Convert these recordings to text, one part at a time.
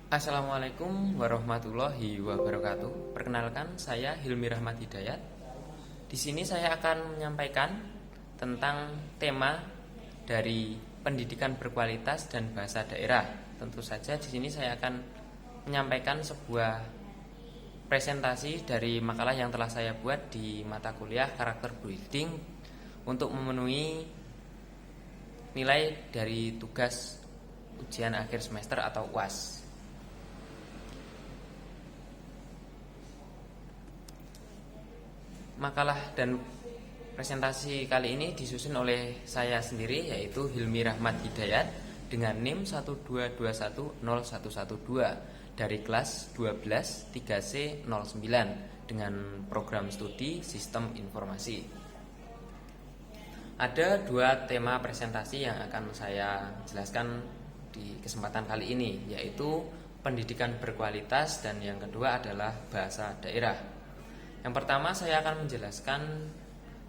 Assalamualaikum warahmatullahi wabarakatuh. Perkenalkan, saya Hilmi Rahmat Hidayat. Di sini saya akan menyampaikan tentang tema dari pendidikan berkualitas dan bahasa daerah. Tentu saja di sini saya akan menyampaikan sebuah presentasi dari makalah yang telah saya buat di mata kuliah karakter building untuk memenuhi nilai dari tugas ujian akhir semester atau UAS. Makalah dan presentasi kali ini disusun oleh saya sendiri, yaitu Hilmi Rahmat Hidayat dengan NIM 122101112 dari kelas 12 3C09 dengan program studi Sistem Informasi. Ada dua tema presentasi yang akan saya jelaskan di kesempatan kali ini, yaitu pendidikan berkualitas dan yang kedua adalah bahasa daerah. Yang pertama saya akan menjelaskan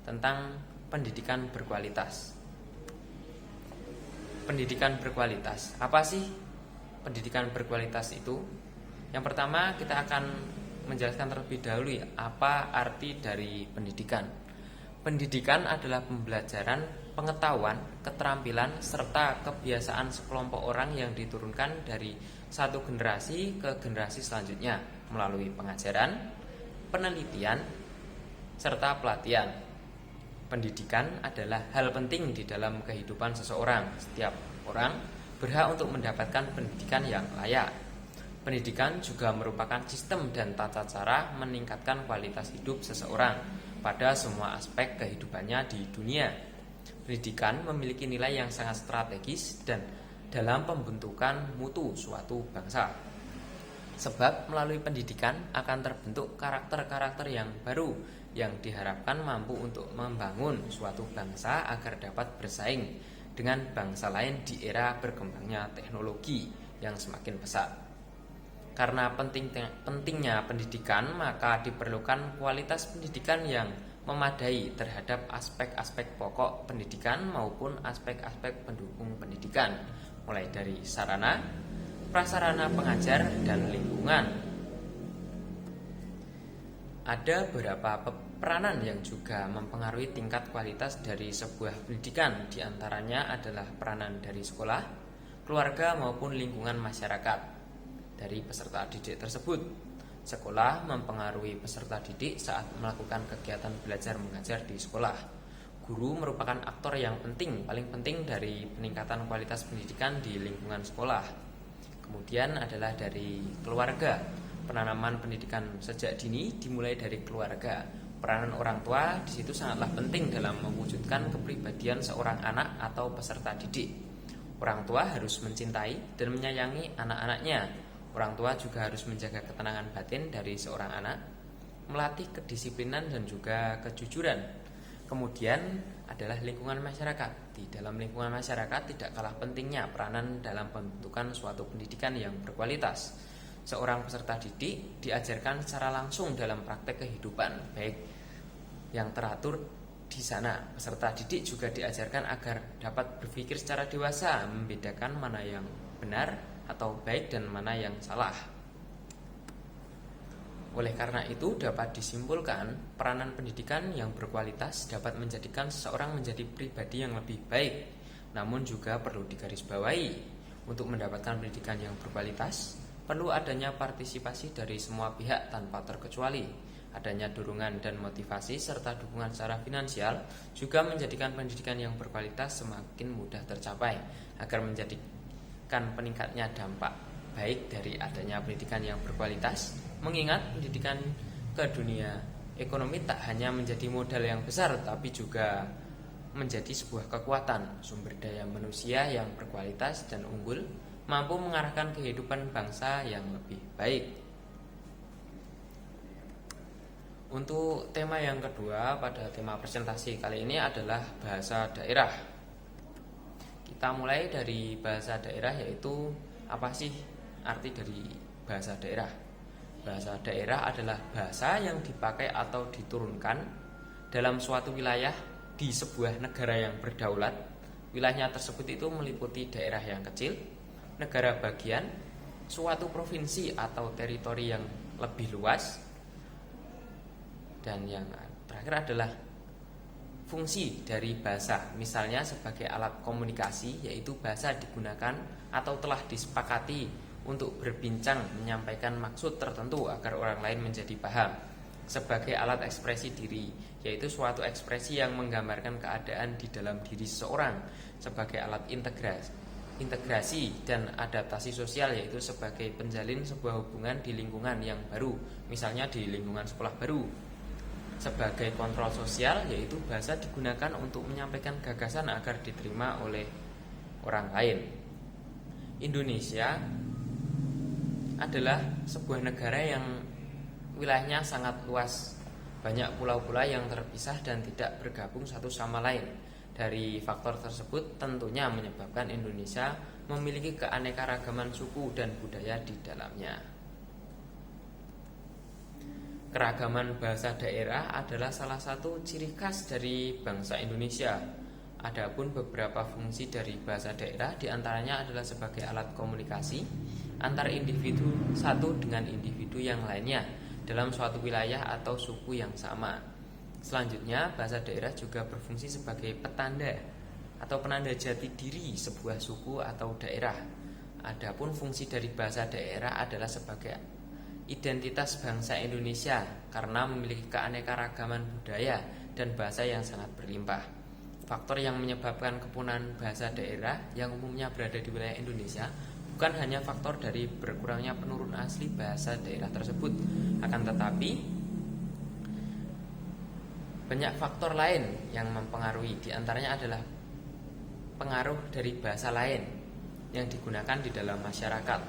tentang pendidikan berkualitas. Pendidikan berkualitas, apa sih pendidikan berkualitas itu? Yang pertama kita akan menjelaskan terlebih dahulu apa arti dari pendidikan. Pendidikan adalah pembelajaran, pengetahuan, keterampilan, serta kebiasaan sekelompok orang yang diturunkan dari satu generasi ke generasi selanjutnya melalui pengajaran, penelitian, serta pelatihan. Pendidikan adalah hal penting di dalam kehidupan seseorang. Setiap orang berhak untuk mendapatkan pendidikan yang layak. Pendidikan juga merupakan sistem dan tata cara meningkatkan kualitas hidup seseorang pada semua aspek kehidupannya di dunia. Pendidikan memiliki nilai yang sangat strategis dan dalam pembentukan mutu suatu bangsa. Sebab melalui pendidikan akan terbentuk karakter-karakter yang baru yang diharapkan mampu untuk membangun suatu bangsa agar dapat bersaing dengan bangsa lain di era berkembangnya teknologi yang semakin pesat. Karena pentingnya pendidikan, maka diperlukan kualitas pendidikan yang memadai terhadap aspek-aspek pokok pendidikan maupun aspek-aspek pendukung pendidikan, mulai dari sarana, prasarana pengajar, dan lingkungan. Ada beberapa peranan yang juga mempengaruhi tingkat kualitas dari sebuah pendidikan. Di antaranya adalah peranan dari sekolah, keluarga maupun lingkungan masyarakat dari peserta didik tersebut. Sekolah mempengaruhi peserta didik saat melakukan kegiatan belajar mengajar di sekolah. Guru merupakan aktor yang paling penting dari peningkatan kualitas pendidikan di lingkungan sekolah. Kemudian adalah dari keluarga. Penanaman pendidikan sejak dini dimulai dari keluarga. Peranan orang tua di situ sangatlah penting dalam mewujudkan kepribadian seorang anak atau peserta didik. Orang tua harus mencintai dan menyayangi anak-anaknya. Orang tua juga harus menjaga ketenangan batin dari seorang anak, melatih kedisiplinan dan juga kejujuran. Kemudian adalah lingkungan masyarakat. Di dalam lingkungan masyarakat tidak kalah pentingnya peranan dalam pembentukan suatu pendidikan yang berkualitas. Seorang peserta didik diajarkan secara langsung dalam praktek kehidupan, baik yang teratur di sana. Peserta didik juga diajarkan agar dapat berpikir secara dewasa, membedakan mana yang benar atau baik dan mana yang salah. Oleh karena itu dapat disimpulkan peranan pendidikan yang berkualitas dapat menjadikan seseorang menjadi pribadi yang lebih baik. Namun juga perlu digarisbawahi, untuk mendapatkan pendidikan yang berkualitas perlu adanya partisipasi dari semua pihak tanpa terkecuali. Adanya dorongan dan motivasi serta dukungan secara finansial juga menjadikan pendidikan yang berkualitas semakin mudah tercapai. Agar menjadikan peningkatnya dampak baik dari adanya pendidikan yang berkualitas, mengingat pendidikan ke dunia ekonomi tak hanya menjadi modal yang besar, tapi juga menjadi sebuah kekuatan. Sumber daya manusia yang berkualitas dan unggul mampu mengarahkan kehidupan bangsa yang lebih baik. Untuk tema yang kedua pada tema presentasi kali ini adalah bahasa daerah. Kita mulai dari bahasa daerah, yaitu apa sih arti dari bahasa daerah? Bahasa daerah adalah bahasa yang dipakai atau diturunkan dalam suatu wilayah di sebuah negara yang berdaulat. Wilayahnya tersebut itu meliputi daerah yang kecil, negara bagian, suatu provinsi atau teritori yang lebih luas. Dan yang terakhir adalah fungsi dari bahasa, misalnya sebagai alat komunikasi, yaitu bahasa digunakan atau telah disepakati untuk berbincang menyampaikan maksud tertentu agar orang lain menjadi paham. Sebagai alat ekspresi diri, yaitu suatu ekspresi yang menggambarkan keadaan di dalam diri seseorang. Sebagai alat integrasi dan adaptasi sosial, yaitu sebagai penjalin sebuah hubungan di lingkungan yang baru, misalnya di lingkungan sekolah baru. Sebagai kontrol sosial, yaitu bahasa digunakan untuk menyampaikan gagasan agar diterima oleh orang lain. Indonesia adalah sebuah negara yang wilayahnya sangat luas, banyak pulau-pulau yang terpisah dan tidak bergabung satu sama lain. Dari faktor tersebut tentunya menyebabkan Indonesia memiliki keanekaragaman suku dan budaya di dalamnya. Keragaman bahasa daerah adalah salah satu ciri khas dari bangsa Indonesia. Adapun beberapa fungsi dari bahasa daerah diantaranya adalah sebagai alat komunikasi antar individu satu dengan individu yang lainnya dalam suatu wilayah atau suku yang sama. Selanjutnya, bahasa daerah juga berfungsi sebagai petanda atau penanda jati diri sebuah suku atau daerah. Adapun fungsi dari bahasa daerah adalah sebagai identitas bangsa Indonesia karena memiliki keanekaragaman budaya dan bahasa yang sangat berlimpah. Faktor yang menyebabkan kepunahan bahasa daerah yang umumnya berada di wilayah Indonesia bukan hanya faktor dari berkurangnya penurun asli bahasa daerah tersebut, akan tetapi banyak faktor lain yang mempengaruhi. Di antaranya adalah pengaruh dari bahasa lain yang digunakan di dalam masyarakat.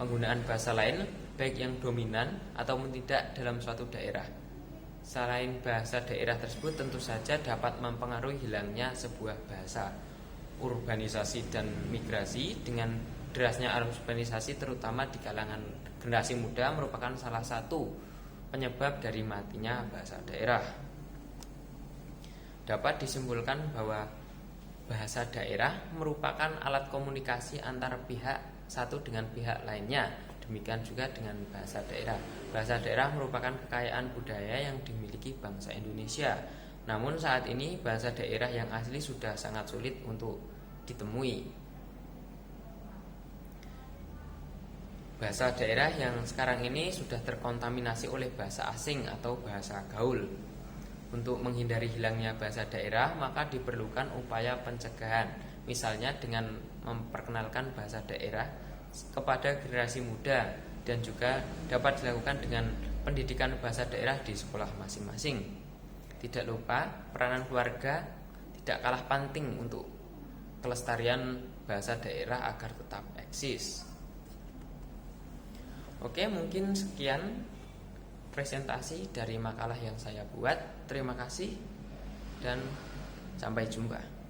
Penggunaan bahasa lain baik yang dominan ataupun tidak dalam suatu daerah. Selain bahasa daerah tersebut tentu saja dapat mempengaruhi hilangnya sebuah bahasa. Urbanisasi dan migrasi dengan derasnya arus urbanisasi terutama di kalangan generasi muda merupakan salah satu penyebab dari matinya bahasa daerah. Dapat disimpulkan bahwa bahasa daerah merupakan alat komunikasi antar pihak satu dengan pihak lainnya. Demikian juga dengan bahasa daerah. Bahasa daerah merupakan kekayaan budaya yang dimiliki bangsa Indonesia. Namun saat ini bahasa daerah yang asli sudah sangat sulit untuk ditemui. Bahasa daerah yang sekarang ini sudah terkontaminasi oleh bahasa asing atau bahasa gaul. Untuk menghindari hilangnya bahasa daerah, maka diperlukan upaya pencegahan, misalnya dengan memperkenalkan bahasa daerah kepada generasi muda, dan juga dapat dilakukan dengan pendidikan bahasa daerah di sekolah masing-masing. Tidak lupa, peranan keluarga tidak kalah penting untuk kelestarian bahasa daerah agar tetap eksis. Oke, mungkin sekian presentasi dari makalah yang saya buat. Terima kasih dan sampai jumpa.